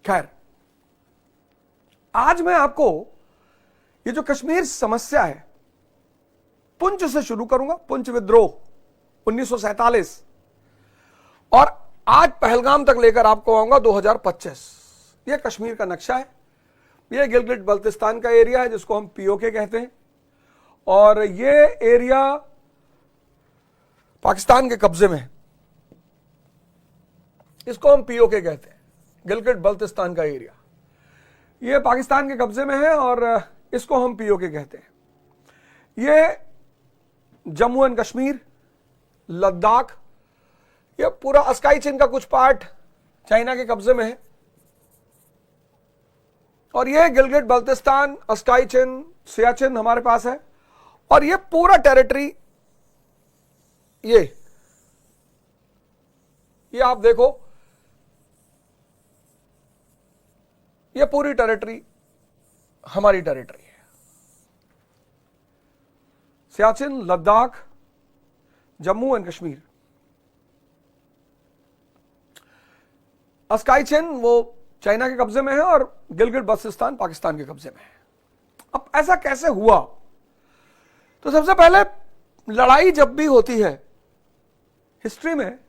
खैर, आज मैं आपको ये जो कश्मीर समस्या है, पुंछ से शुरू करूंगा, पुंछ विद्रोह 1947 और आज पहलगाम तक लेकर आपको आऊंगा 2025। यह कश्मीर का नक्शा है, यह गिलगिट बल्तिस्तान का एरिया है जिसको हम पीओके कहते हैं, और यह एरिया पाकिस्तान के कब्जे में है, इसको हम पीओके कहते हैं, गिलगिट बल्तिस्तान का एरिया यह पाकिस्तान के कब्जे में है और इसको हम पीओके कहते हैं। यह जम्मू एंड कश्मीर, लद्दाख, यह पूरा अस्काई चीन का कुछ पार्ट चाइना के कब्जे में है, और यह गिलगिट बल्तिस्तान, अस्काई चीन, सियाचिन हमारे पास है, और यह पूरा टेरिटरी, ये आप देखो, यह पूरी टेरिटरी हमारी टेरिटरी है। सियाचिन, लद्दाख, जम्मू एंड कश्मीर, अस्काई चीन वो चाइना के कब्जे में है और गिलगिट बल्तिस्तान पाकिस्तान के कब्जे में है। अब ऐसा कैसे हुआ? तो सबसे पहले लड़ाई जब भी होती है हिस्ट्री में,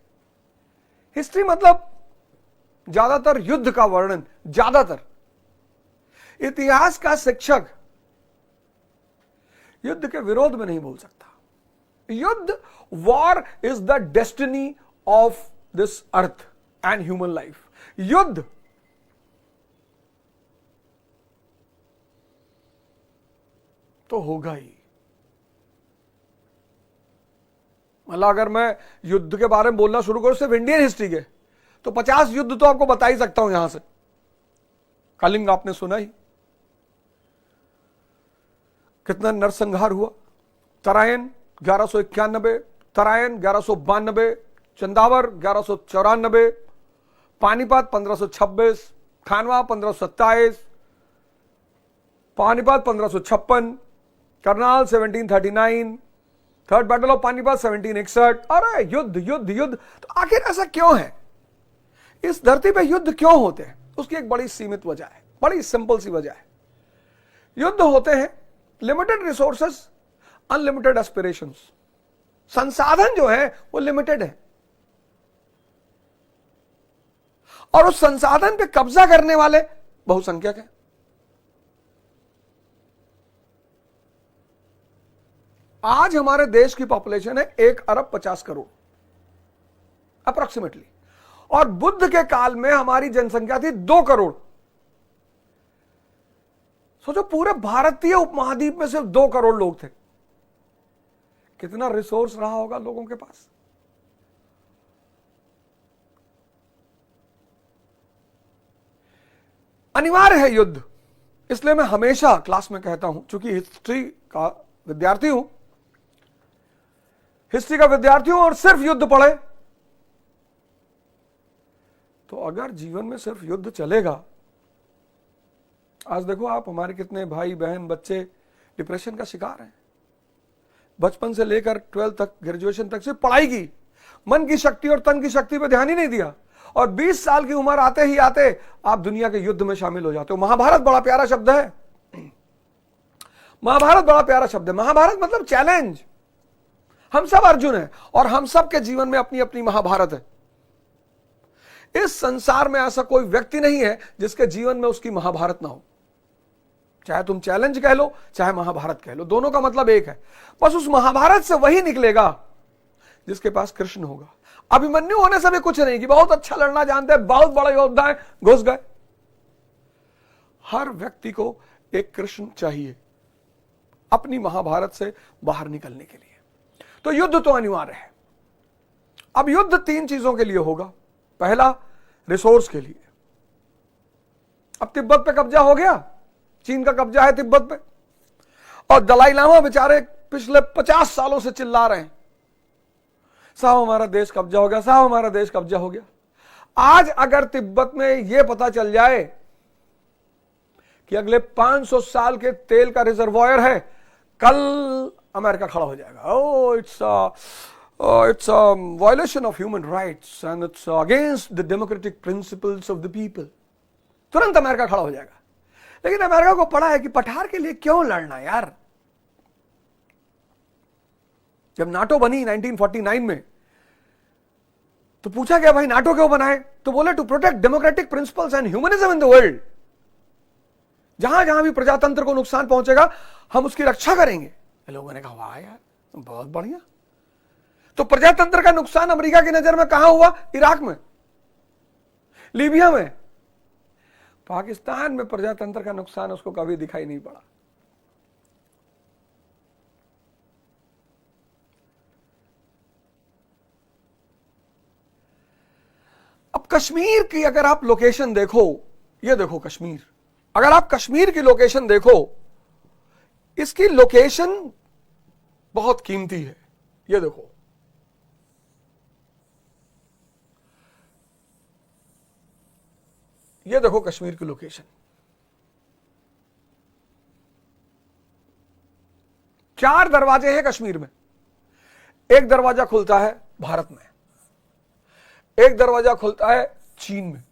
हिस्ट्री मतलब ज्यादातर युद्ध का वर्णन, ज्यादातर इतिहास का शिक्षक युद्ध के विरोध में नहीं बोल सकता। युद्ध, war is the destiny of this earth and human life. युद्ध तो होगा ही। मतलब अगर मैं युद्ध के बारे में बोलना शुरू करूं सिर्फ इंडियन हिस्ट्री के, तो 50 युद्ध तो आपको बता ही सकता हूं यहां से। कलिंग आपने सुना ही, कितना नरसंहार हुआ। तराइन 1191, तराइन 1192, चंदावर 1194, पानीपत 1526, खानवा 1527, Panipat 1556, Karnal 1739, third battle of Panipat 1761। अरे युद्ध युद्ध युद्ध। तो आखिर ऐसा क्यों है? इस धरती पे युद्ध क्यों होते हैं? उसकी एक बड़ी सीमित वजह है, बड़ी सिंपल सी वजह है। युद्ध होते हैं लिमिटेड रिसोर्सेस, अनलिमिटेड एस्पिरेशंस। संसाधन जो है वो लिमिटेड है और उस संसाधन पे कब्जा करने वाले बहुसंख्यक हैं। आज हमारे देश की पॉपुलेशन है 1,50,50,000,000 अप्रोक्सीमेटली, और बुद्ध के काल में हमारी जनसंख्या थी 2 करोड़। सोचो पूरे भारतीय उपमहाद्वीप में सिर्फ 2 करोड़ लोग थे। कितना रिसोर्स रहा होगा लोगों के पास। अनिवार्य है युद्ध। इसलिए मैं हमेशा क्लास में कहता हूं, चूंकि हिस्ट्री का विद्यार्थी हूं और सिर्फ युद्ध पढ़े, तो अगर जीवन में सिर्फ युद्ध चलेगा, आज देखो आप हमारे कितने भाई बहन बच्चे डिप्रेशन का शिकार हैं। बचपन से लेकर 12th तक, ग्रेजुएशन तक सिर्फ पढ़ाई की, मन की शक्ति और तन की शक्ति पर ध्यान ही नहीं दिया, और 20 साल की उम्र आते ही आते आप दुनिया के युद्ध में शामिल हो जाते हो। महाभारत बड़ा प्यारा शब्द है, महाभारत बड़ा प्यारा शब्द है। महाभारत मतलब चैलेंज। हम सब अर्जुन हैं और हम सब के जीवन में अपनी अपनी महाभारत है। इस संसार में ऐसा कोई व्यक्ति नहीं है जिसके जीवन में उसकी महाभारत ना हो। चाहे तुम चैलेंज कह लो, चाहे महाभारत कह लो, दोनों का मतलब एक है। बस उस महाभारत से वही निकलेगा जिसके पास कृष्ण होगा। अभिमन्यु होने से भी कुछ नहीं कि बहुत अच्छा लड़ना जानते हैं, बहुत बड़ा योद्धा है, घुस गए। हर व्यक्ति को एक कृष्ण चाहिए अपनी महाभारत से बाहर निकलने के लिए। तो युद्ध तो अनिवार्य है। अब युद्ध 3 चीजों के लिए होगा। पहला, रिसोर्स के लिए। अब तिब्बत पे कब्जा हो गया, चीन का कब्जा है तिब्बत पे, और दलाई लामा बेचारे पिछले 50 सालों से चिल्ला रहे हैं, साहब हमारा देश कब्जा हो गया, साहब हमारा देश कब्जा हो गया। आज अगर तिब्बत में यह पता चल जाए कि अगले 500 साल के तेल का रिजर्वॉयर है, कल अमेरिका खड़ा हो जाएगा। ओह, it's a violation of human rights and it's against the democratic principles of the people. तुरंत अमेरिका खड़ा हो जाएगा। लेकिन अमेरिका को पड़ा है कि पठार के लिए क्यों लड़ना यार। जब नाटो बनी 1949 में, तो पूछा गया भाई नाटो क्यों बनाए, तो बोले to protect democratic principles and humanism in the world. जहां जहां भी प्रजातंत्र को नुकसान पहुंचेगा हम उसकी रक्षा करेंगे। लोगों ने कहा वाह यार बहुत बढ़िया। तो प्रजातंत्र का नुकसान अमेरिका की नजर में कहां हुआ? इराक में, लीबिया में। पाकिस्तान में प्रजातंत्र का नुकसान उसको कभी दिखाई नहीं पड़ा। अब कश्मीर की अगर आप लोकेशन देखो, ये देखो कश्मीर, अगर आप कश्मीर की लोकेशन देखो, इसकी लोकेशन बहुत कीमती है। ये देखो, ये देखो कश्मीर की लोकेशन। 4 दरवाजे हैं कश्मीर में। एक दरवाजा खुलता है भारत में, एक दरवाजा खुलता है चीन में,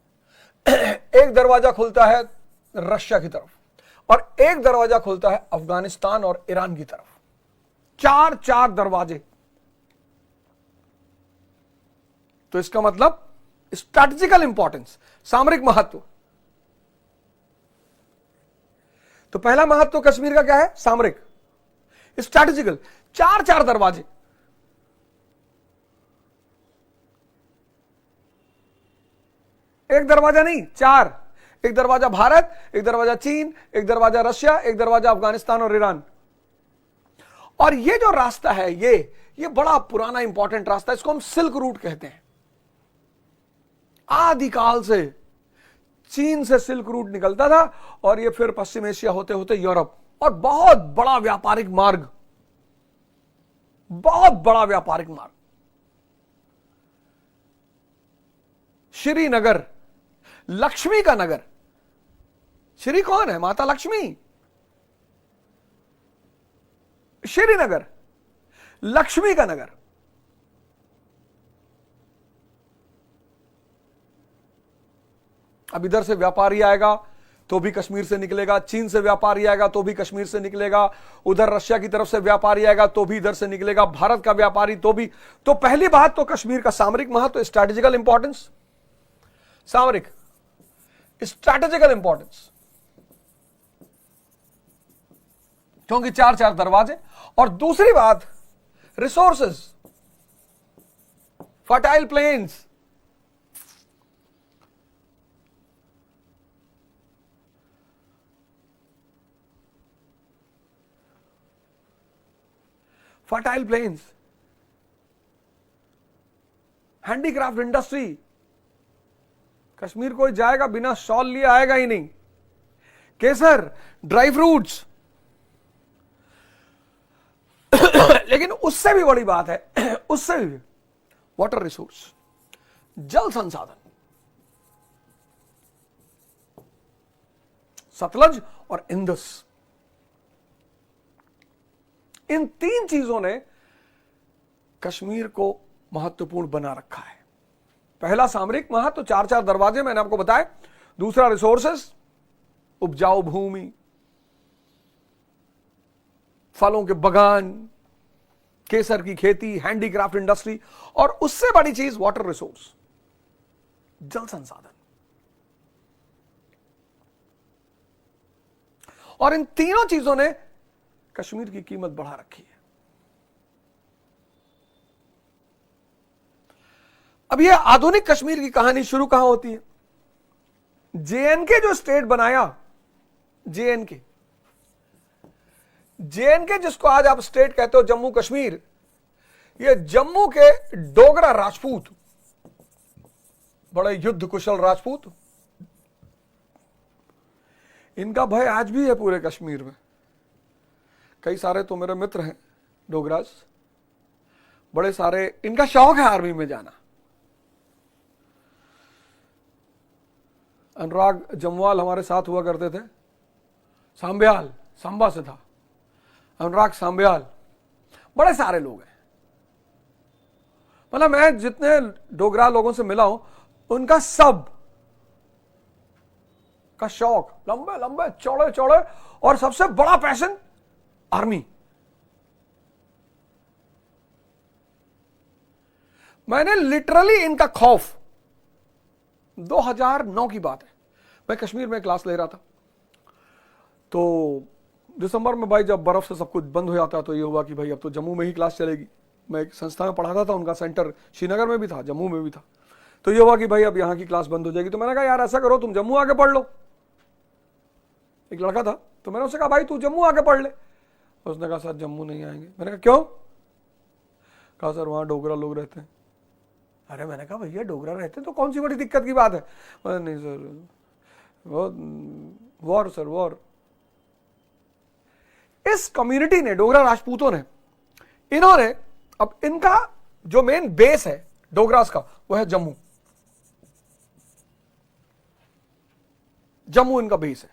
एक दरवाजा खुलता है रशिया की तरफ, और एक दरवाजा खुलता है अफगानिस्तान और ईरान की तरफ। 4 दरवाजे। तो इसका मतलब स्ट्रैटेजिकल इंपॉर्टेंस, सामरिक महत्व। तो पहला महत्व कश्मीर का क्या है? सामरिक, स्ट्रैटेजिकल। 4 दरवाजे। एक दरवाजा नहीं, 4। एक दरवाजा भारत, एक दरवाजा चीन, एक दरवाजा रशिया, एक दरवाजा अफगानिस्तान और ईरान। और ये जो रास्ता है, ये बड़ा पुराना इंपॉर्टेंट रास्ता है। इसको हम सिल्क रूट कहते हैं। आदिकाल से चीन से सिल्क रूट निकलता था और ये फिर पश्चिम एशिया होते होते यूरोप, और बहुत बड़ा व्यापारिक मार्ग, बहुत बड़ा व्यापारिक मार्ग। श्रीनगर, लक्ष्मी का नगर। श्री कौन है? माता लक्ष्मी। श्रीनगर लक्ष्मी का नगर। अब इधर से व्यापारी आएगा तो भी कश्मीर से निकलेगा, चीन से व्यापारी आएगा तो भी कश्मीर से निकलेगा, उधर रशिया की तरफ से व्यापारी आएगा तो भी इधर से निकलेगा, भारत का व्यापारी तो भी। तो पहली बात तो कश्मीर का सामरिक महत्व, स्ट्रैटेजिकल इंपॉर्टेंस, सामरिक स्ट्रैटेजिकल इंपॉर्टेंस, क्योंकि 4 दरवाजे। और दूसरी बात resources, fertile planes. Fertile planes, handicraft industry. Kashmir कोई जाएगा बिना शॉल लिए आएगा ही नहीं। केसर, ड्राई फ्रूट्स। लेकिन उससे भी बड़ी बात है, उससे भी वाटर रिसोर्स, जल संसाधन। सतलज और इंदस, इन 3 चीजों ने कश्मीर को महत्वपूर्ण बना रखा है। पहला सामरिक महत्व, 4 दरवाजे मैंने आपको बताए। दूसरा रिसोर्सेस, उपजाऊ भूमि, फलों के बगान, केसर की खेती, हैंडीक्राफ्ट इंडस्ट्री, और उससे बड़ी चीज वाटर रिसोर्स, जल संसाधन। और इन तीनों चीजों ने कश्मीर की कीमत बढ़ा रखी है। अब यह आधुनिक कश्मीर की कहानी शुरू कहां होती है? जेएनके जो स्टेट बनाया, जेएनके जिसको आज आप स्टेट कहते हो, जम्मू कश्मीर, ये जम्मू के डोगरा राजपूत, बड़े युद्ध कुशल राजपूत, इनका भय आज भी है पूरे कश्मीर में। कई सारे तो मेरे मित्र हैं डोगराज, बड़े सारे, इनका शौक है आर्मी में जाना। अनुराग जमवाल हमारे साथ हुआ करते थे, सांब्याल, सांबा से था अनुराग सांब्याल, बड़े सारे लोग हैं। मतलब मैं जितने डोगरा लोगों से मिला हूं, उनका सब का शौक, लंबे लंबे चौड़े चौड़े, और सबसे बड़ा पैशन आर्मी। मैंने लिटरली इनका खौफ, 2009 की बात है, मैं कश्मीर में क्लास ले रहा था। तो दिसंबर में भाई जब बर्फ से सब कुछ बंद हो जाता तो ये हुआ कि भाई अब तो जम्मू में ही क्लास चलेगी। मैं एक संस्था में पढ़ाता था, उनका सेंटर श्रीनगर में भी था, जम्मू में भी था। तो ये हुआ कि भाई अब यहाँ की क्लास बंद हो जाएगी। तो मैंने कहा यार ऐसा करो तुम जम्मू आके पढ़ लो। एक लड़का था, तो मैंने उससे कहा भाई तू जम्मू आके पढ़ ले। उसने कहा सर जम्मू नहीं आएंगे। मैंने कहा क्यों? कहा सर वहाँ डोगरा लोग रहते हैं। अरे मैंने कहा भैया डोगरा रहते तो कौन सी बड़ी दिक्कत की बात है? नहीं सर वो वॉर, सर वॉर। इस कम्युनिटी ने, डोगरा राजपूतों ने, इन्होंने अब इनका जो मेन बेस है डोगरास का वो है जम्मू। जम्मू इनका बेस है।